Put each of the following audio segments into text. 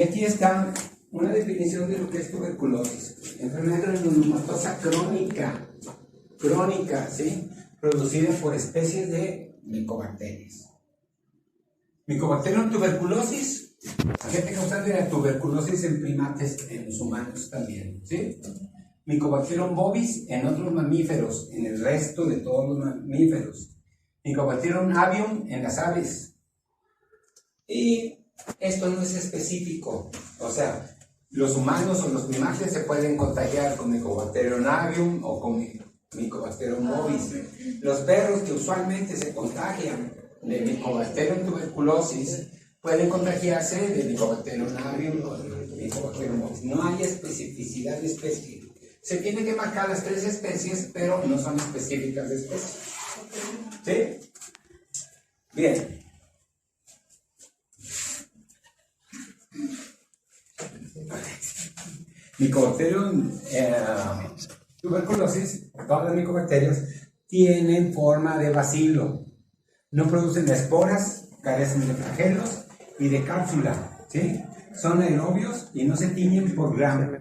Aquí está una definición de lo que es tuberculosis. Enfermedad granulomatosa crónica, ¿sí? Producida por especies de micobacterias. Mycobacterium tuberculosis, agente causante de la tuberculosis en primates, en los humanos también, ¿sí? Mycobacterium bovis en otros mamíferos, en el resto de todos los mamíferos. Mycobacterium avium en las aves. Y esto no es específico, o sea, los humanos o los primates se pueden contagiar con Mycobacterium avium o con Mycobacterium bovis. Los perros que usualmente se contagian de Mycobacterium tuberculosis pueden contagiarse de Mycobacterium avium o de Mycobacterium bovis. No hay especificidad de especie. Se tienen que marcar las 3 especies, pero no son específicas de especie. ¿Sí? Bien. Mycobacterium tuberculosis, todas las micobacterias tienen forma de bacilo. No producen esporas, carecen de flagelos y de cápsula, ¿sí? Son aerobios y no se tiñen por gramo.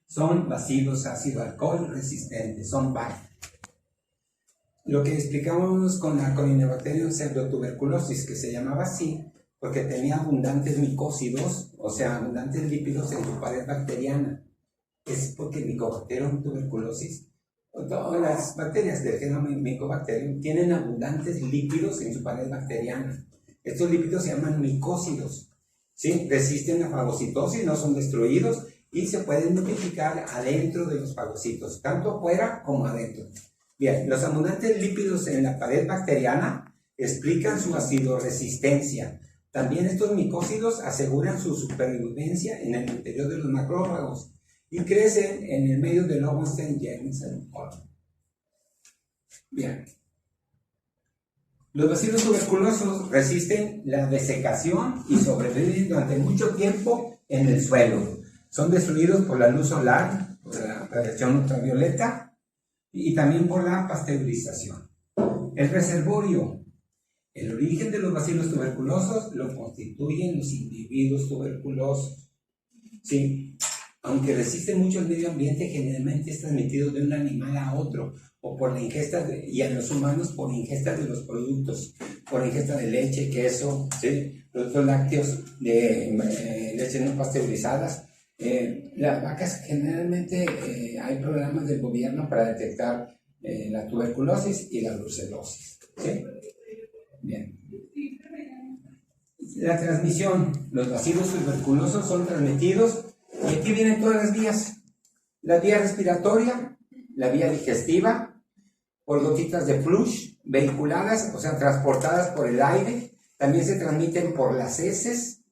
Son bacilos ácido alcohol resistentes, son BAC. Lo que explicamos con la Corynebacterium pseudotuberculosis, que se llamaba así, porque tenía abundantes micócidos, o sea, abundantes lípidos en su pared bacteriana. Es porque Mycobacterium tuberculosis, o todas las bacterias del género Mycobacterium, tienen abundantes lípidos en su pared bacteriana. Estos lípidos se llaman micócidos, ¿sí? Resisten la fagocitosis, no son destruidos y se pueden multiplicar adentro de los fagocitos, tanto afuera como adentro. Bien, los abundantes lípidos en la pared bacteriana explican su acidoresistencia. También estos micócidos aseguran su supervivencia en el interior de los macrófagos y crecen en el medio del Lowenstein-Janssen. Bien. Los bacilos tuberculosos resisten la desecación y sobreviven durante mucho tiempo en el suelo. Son destruidos por la luz solar, por la radiación ultravioleta y también por la pasteurización. El reservorio. El origen de los bacilos tuberculosos lo constituyen los individuos tuberculosos. Sí, aunque resisten mucho el medio ambiente, generalmente es transmitido de un animal a otro, o por la ingesta, y en los humanos por ingesta de los productos, por ingesta de leche, queso, ¿sí? Productos lácteos, de leches no pasteurizadas. Las vacas generalmente hay programas del gobierno para detectar la tuberculosis y la brucelosis, ¿sí? Bien. La transmisión. Los bacilos tuberculosos son transmitidos, y aquí vienen todas las vías. La vía respiratoria, la vía digestiva, por gotitas de flush, vehiculadas, o sea, transportadas por el aire. También se transmiten por las heces,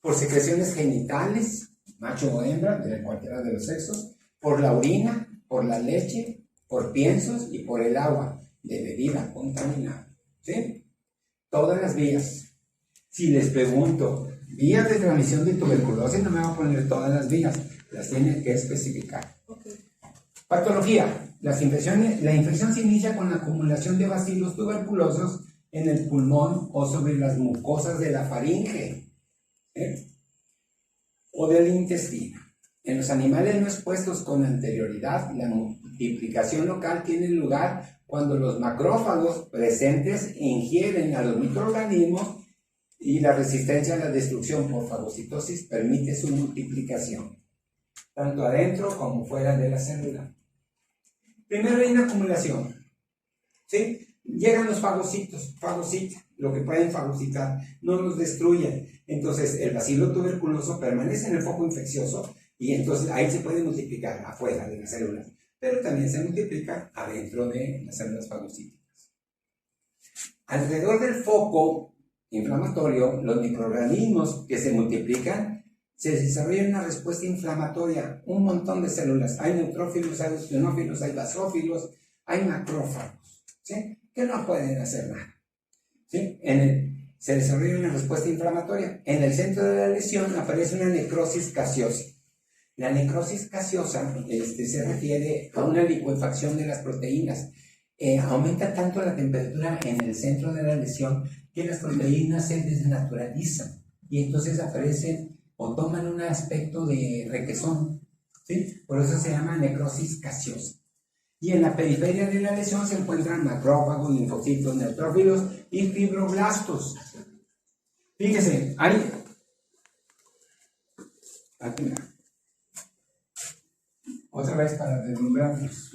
por secreciones genitales, macho o hembra, de cualquiera de los sexos, por la orina, por la leche, por piensos y por el agua de bebida contaminada, ¿sí? Todas las vías. Si les pregunto, vías de transmisión de tuberculosis, no me va a poner todas las vías, las tiene que especificar. Okay. Patología. La infección se inicia con la acumulación de bacilos tuberculosos en el pulmón o sobre las mucosas de la faringe, ¿sí? O del intestino. En los animales no expuestos con anterioridad, la multiplicación local tiene lugar cuando los macrófagos presentes ingieren a los microorganismos y la resistencia a la destrucción por fagocitosis permite su multiplicación, tanto adentro como fuera de la célula. Primero hay una acumulación, ¿sí? Llegan los fagocitos, fagocitan lo que pueden fagocitar, no los destruyen. Entonces el bacilo tuberculoso permanece en el foco infeccioso y entonces ahí se puede multiplicar afuera de las células, pero también se multiplica adentro de las células fagocíticas. Alrededor del foco inflamatorio, los microorganismos que se multiplican, se desarrolla una respuesta inflamatoria, un montón de células. Hay neutrófilos, hay eosinófilos, hay basófilos, hay macrófagos, ¿sí? Que no pueden hacer nada, ¿sí? Se desarrolla una respuesta inflamatoria. En el centro de la lesión aparece una necrosis gaseosa. La necrosis gaseosa se refiere a una licuefacción de las proteínas. Aumenta tanto la temperatura en el centro de la lesión que las proteínas se desnaturalizan. y entonces aparecen o toman un aspecto de requesón, ¿sí? Por eso se llama necrosis gaseosa. Y en la periferia de la lesión se encuentran macrófagos, linfocitos, neutrófilos y fibroblastos. Fíjese, hay... Aquí, mira. Otra vez para deslumbrarnos.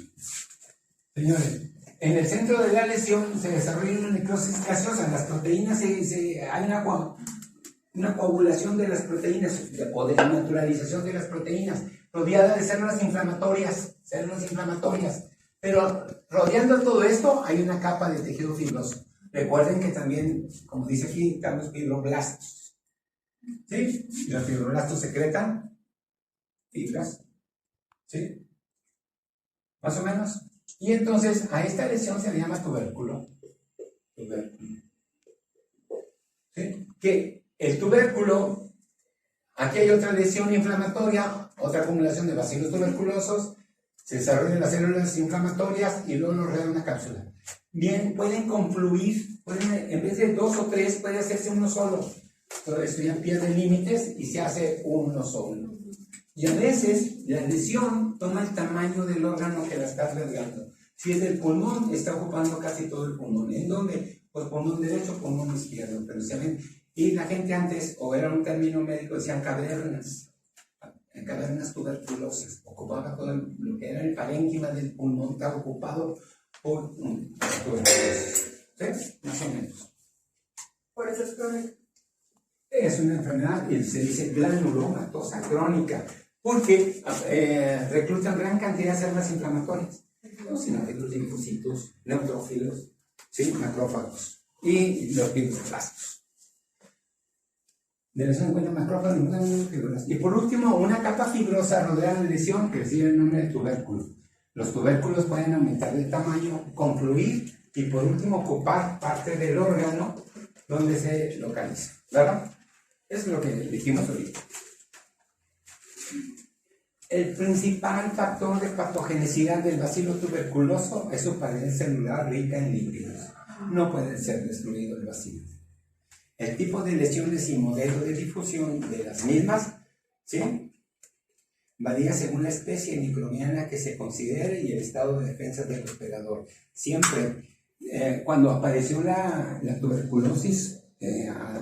Señores, en el centro de la lesión se desarrolla una necrosis gaseosa. Las proteínas, hay una coagulación de las proteínas o de naturalización de las proteínas, rodeada de células inflamatorias. Pero rodeando todo esto hay una capa de tejido fibroso. Recuerden que también, como dice aquí, están los fibroblastos. ¿Sí? Y los fibroblastos secretan fibras. ¿Sí? Más o menos. Y entonces a esta lesión se le llama tubérculo. ¿Sí? Que el tubérculo, aquí hay otra lesión inflamatoria, otra acumulación de bacilos tuberculosos, se desarrollan las células inflamatorias y luego nos rodea una cápsula. Bien, pueden confluir, en vez de 2 o 3, puede hacerse uno solo. Todo esto ya pierde límites y se hace uno solo. Y a veces la lesión toma el tamaño del órgano que la está albergando. Si es del pulmón, está ocupando casi todo el pulmón. ¿En dónde? Pues pulmón derecho, pulmón izquierdo. Pero se ven. Y la gente antes, o era un término médico, decían cavernas tuberculosas. Ocupaba todo lo que era el parénquima del pulmón, estaba ocupado por tuberculosis. ¿Sí? Más o menos. Por eso es crónico. Es una enfermedad, y se dice granulomatosa crónica, porque reclutan gran cantidad de células inflamatorias, los sinófilos, linfocitos, neutrófilos, ¿sí? Macrófagos y los fibroblastos. De eso se encuentran macrófagos y fibroblastos. Y por último, una capa fibrosa rodea la lesión que recibe el nombre de tubérculo. Los tubérculos pueden aumentar de tamaño, confluir y por último ocupar parte del órgano donde se localiza, ¿verdad? Eso es lo que dijimos ahorita. El principal factor de patogenicidad del bacilo tuberculoso es su pared celular rica en lípidos. No puede ser destruido el bacilo. El tipo de lesiones y modelo de difusión de las mismas, ¿sí?, varía según la especie microbiana que se considere y el estado de defensa del hospedador. Siempre, cuando apareció la tuberculosis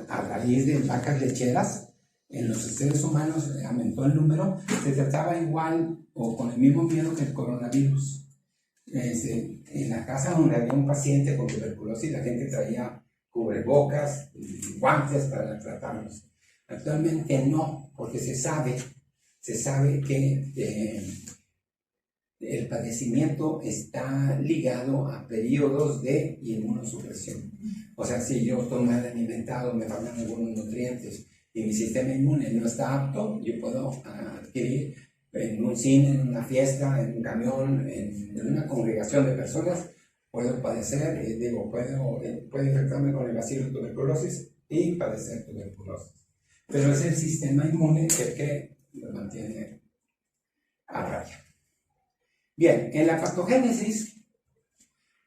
a raíz de vacas lecheras, en los seres humanos aumentó el número, se trataba igual o con el mismo miedo que el coronavirus. En la casa donde había un paciente con tuberculosis, la gente traía cubrebocas y guantes para tratarlos. Actualmente no, porque se sabe que el padecimiento está ligado a periodos de inmunosupresión. O sea, si yo estoy mal alimentado, me faltan algunos nutrientes y mi sistema inmune no está apto, yo puedo adquirir en un cine, en una fiesta, en un camión, en una congregación de personas, puedo padecer, puedo infectarme con el bacilo de tuberculosis y padecer tuberculosis. Pero es el sistema inmune el que lo mantiene a raya. Bien, en la patogénesis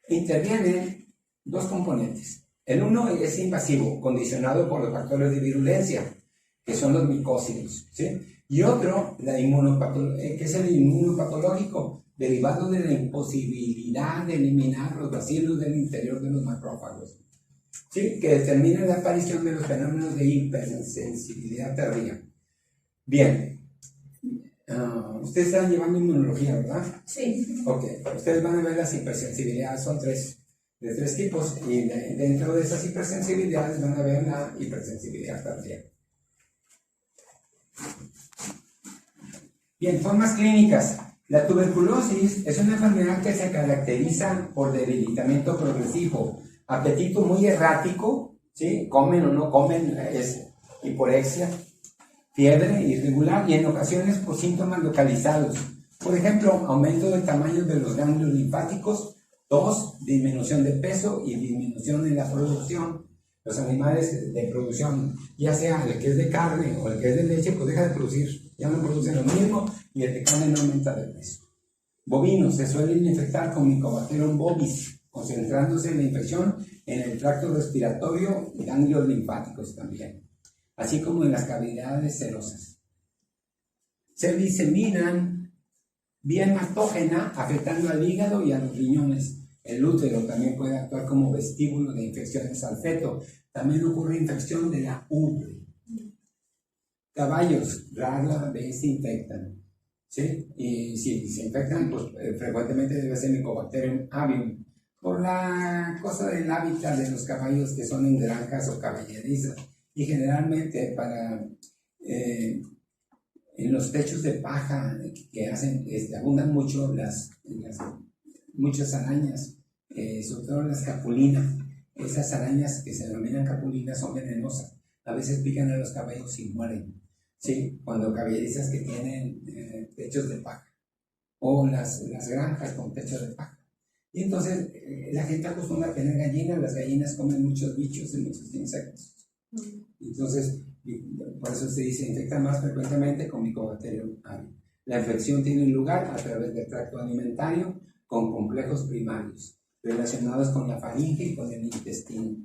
intervienen dos componentes. El uno es invasivo, condicionado por los factores de virulencia, que son los micócidos, ¿sí? Y otro, que es el inmunopatológico, derivado de la imposibilidad de eliminar los bacilos del interior de los macrófagos, ¿sí?, que determina la aparición de los fenómenos de hipersensibilidad tardía. Bien, ustedes están llevando inmunología, ¿verdad? Sí. Ok, ustedes van a ver las hipersensibilidades, son de tres tipos, y dentro de esas hipersensibilidades van a ver la hipersensibilidad tardía. Bien, formas clínicas. La tuberculosis es una enfermedad que se caracteriza por debilitamiento progresivo, apetito muy errático, ¿sí?, comen o no comen, es hiporexia, fiebre irregular y en ocasiones por síntomas localizados. Por ejemplo, aumento del tamaño de los ganglios linfáticos, tos, disminución de peso y disminución en la producción. Los animales de producción, ya sea el que es de carne o el que es de leche, pues deja de producir, ya no producen lo mismo y el de carne no aumenta de peso. Bovinos se suelen infectar con Mycobacterium bovis, concentrándose la infección en el tracto respiratorio y ganglios linfáticos también. así como en las cavidades serosas. Se diseminan vía hematógena, afectando al hígado y a los riñones. El útero también puede actuar como vestíbulo de infecciones al feto. También ocurre infección de la ubre. Caballos rara vez se infectan, ¿sí? Y si se infectan, pues frecuentemente debe ser Mycobacterium avium, por la cosa del hábitat de los caballos que son en granjas o caballerizas. Y generalmente en los techos de paja que hacen, abundan mucho muchas arañas, sobre todo las capulinas. Esas arañas que se denominan capulinas son venenosas. A veces pican a los caballos y mueren. Sí, cuando caballerizas que tienen techos de paja, o las granjas con techos de paja. Y entonces la gente acostumbra a tener gallinas. Las gallinas comen muchos bichos y muchos insectos. Entonces, por eso se dice, infecta más frecuentemente con Mycobacterium avium. La infección tiene lugar a través del tracto alimentario con complejos primarios relacionados con la faringe y con el intestino.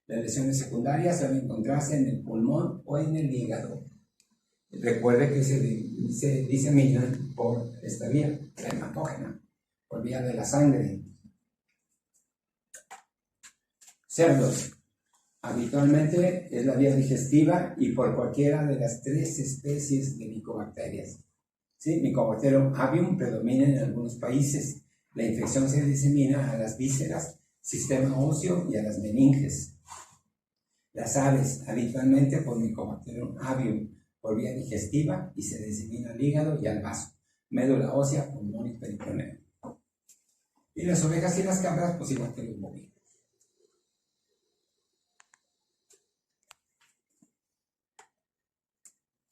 Las lesiones secundarias suelen encontrarse en el pulmón o en el hígado. Recuerde que se diseminan por esta vía, la hematógena, por vía de la sangre. Cerdos. Habitualmente es la vía digestiva y por cualquiera de las 3 especies de micobacterias. ¿Sí? Mycobacterium avium predomina en algunos países. La infección se disemina a las vísceras, sistema óseo y a las meninges. Las aves, habitualmente por Mycobacterium avium, por vía digestiva, y se disemina al hígado y al vaso, médula ósea, pulmón y peritoneo. Y las ovejas y las cabras, pues Bacterium bovinos.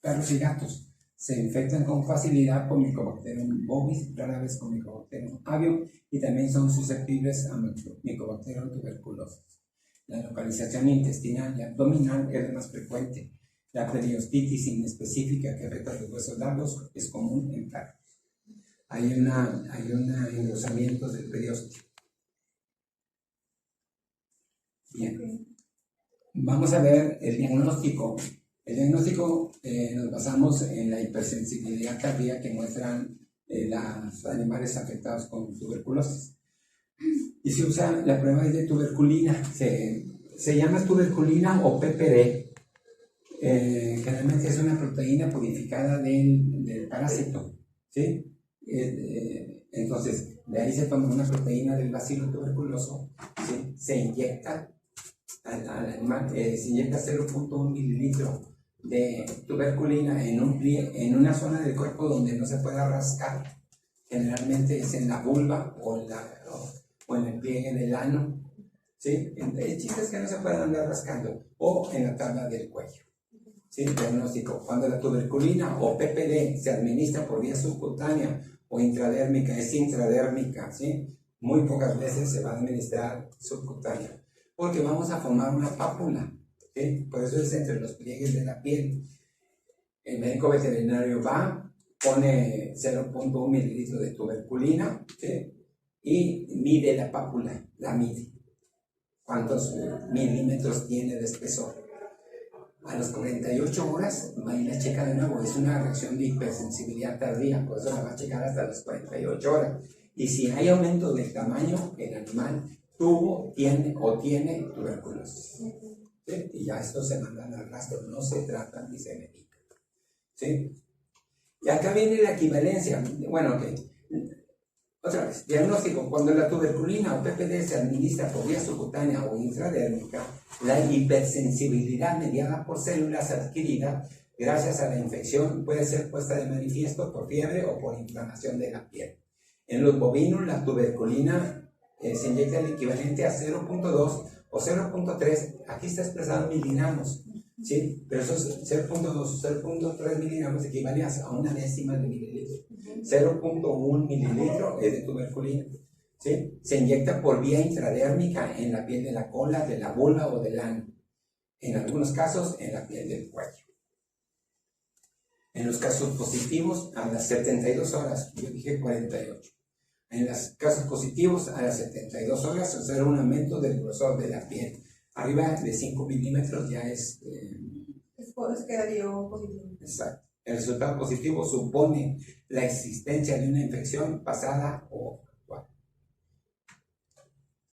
Perros y gatos se infectan con facilidad por Mycobacterium bovis, rara vez con Mycobacterium avium, y también son susceptibles a Mycobacterium tuberculosis. La localización intestinal y abdominal es la más frecuente. La periostitis inespecífica que afecta a los huesos largos es común en perros. Hay un engrosamiento del periósteo. Bien. Vamos a ver el diagnóstico. El diagnóstico nos basamos en la hipersensibilidad tardía que muestran los animales afectados con tuberculosis. Y se usa la prueba de tuberculina. Se llama tuberculina o PPD. Generalmente es una proteína purificada del parásito, ¿sí? Entonces, de ahí se toma una proteína del bacilo tuberculoso, ¿sí? Se inyecta al animal, se inyecta 0.1 mililitro de tuberculina en una zona del cuerpo donde no se pueda rascar. Generalmente es en la vulva o en el pliegue del ano, ¿sí? El chiste es que no se puedan andar rascando, o en la tabla del cuello. ¿Sí? Diagnóstico. Cuando la tuberculina o PPD se administra por vía subcutánea o intradérmica, es intradérmica, ¿sí? Muy pocas veces se va a administrar subcutánea, porque vamos a formar una pápula, ¿sí? Por eso es entre los pliegues de la piel. El médico veterinario va, pone 0.1 mililitro de tuberculina, ¿sí? Y mide la pápula, la mide. ¿Cuántos milímetros tiene de espesor? A las 48 horas va y la checa de nuevo. Es una reacción de hipersensibilidad tardía, por eso la va a checar hasta las 48 horas. Y si hay aumento del tamaño, el animal tiene tuberculosis. ¿Sí? Y ya estos se mandan al rastro, no se tratan ni se medican. ¿Sí? Y acá viene la equivalencia. Bueno, ok. Otra vez, diagnóstico. Cuando la tuberculina o PPD se administra por vía subcutánea o intradérmica, la hipersensibilidad mediada por células adquirida gracias a la infección puede ser puesta de manifiesto por fiebre o por inflamación de la piel. En los bovinos, la tuberculina se inyecta el equivalente a 0.2 o 0.3, aquí está expresado en miligramos, ¿sí? Pero esos 0.2 o 0.3 miligramos equivalen a una décima de mililitro. 0.1 mililitro es de tuberculina, ¿sí? Se inyecta por vía intradérmica en la piel de la cola, de la vulva o del ano. En algunos casos, en la piel del cuello. En los casos positivos, a las 72 horas, yo dije 48. En los casos positivos, a las 72 horas, se observa un aumento del grosor de la piel. Arriba de 5 milímetros ya es Es que dio positivo. Exacto. El resultado positivo supone la existencia de una infección pasada o